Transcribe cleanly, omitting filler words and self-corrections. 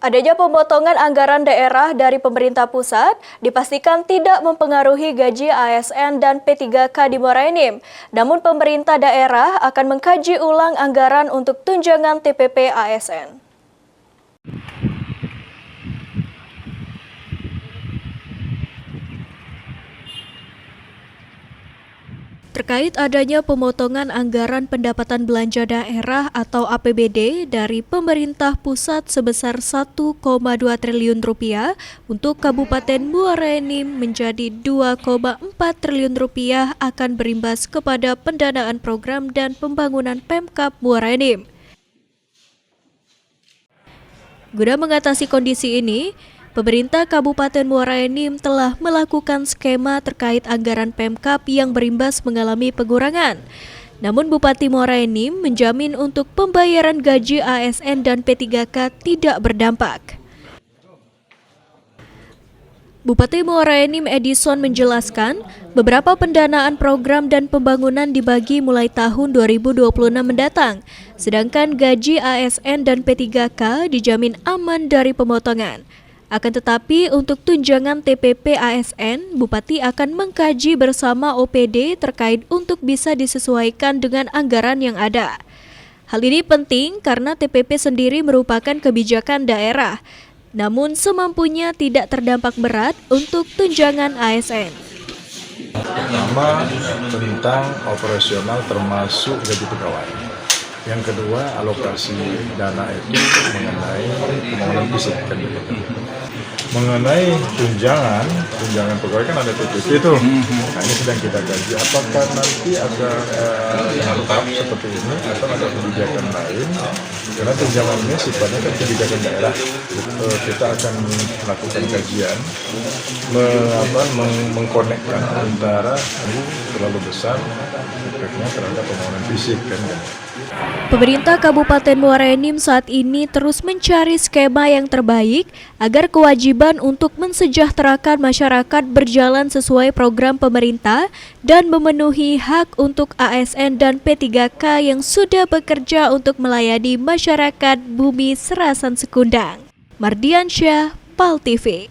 Adanya pemotongan anggaran daerah dari pemerintah pusat dipastikan tidak mempengaruhi gaji ASN dan P3K di Muara Enim. Namun pemerintah daerah akan mengkaji ulang anggaran untuk tunjangan TPP ASN. Terkait adanya pemotongan anggaran pendapatan belanja daerah atau APBD dari pemerintah pusat sebesar 1,2 triliun rupiah untuk Kabupaten Muara Enim menjadi 2,4 triliun rupiah akan berimbas kepada pendanaan program dan pembangunan Pemkab Muara Enim. Guna mengatasi kondisi ini, pemerintah Kabupaten Muara Enim telah melakukan skema terkait anggaran Pemkab yang berimbas mengalami pengurangan. Namun Bupati Muara Enim menjamin untuk pembayaran gaji ASN dan P3K tidak berdampak. Bupati Muara Enim Edison menjelaskan, beberapa pendanaan program dan pembangunan dibagi mulai tahun 2026 mendatang, sedangkan gaji ASN dan P3K dijamin aman dari pemotongan. Akan tetapi untuk tunjangan TPP ASN, Bupati akan mengkaji bersama OPD terkait untuk bisa disesuaikan dengan anggaran yang ada. Hal ini penting karena TPP sendiri merupakan kebijakan daerah, namun semampunya tidak terdampak berat untuk tunjangan ASN. Pertama, tentang operasional termasuk gaji pegawai. Yang kedua, alokasi dana itu mengenai pembangunan fisik kan begitu. Mengenai tunjangan pegawai kan ada TPP itu. Nah, ini sedang kita kaji apakah nanti ada tetap seperti ini atau ada kebijakan lain. Karena tunjangan ini sifatnya kan kebijakan daerah. Kita akan melakukan kajian mengkonekkan antara ini terlalu besar efeknya terhadap pembangunan fisik kan. Pemerintah Kabupaten Muara Enim saat ini terus mencari skema yang terbaik agar kewajiban untuk mensejahterakan masyarakat berjalan sesuai program pemerintah dan memenuhi hak untuk ASN dan P3K yang sudah bekerja untuk melayani masyarakat Bumi Serasan Sekundang. Mardiansyah, PAL TV.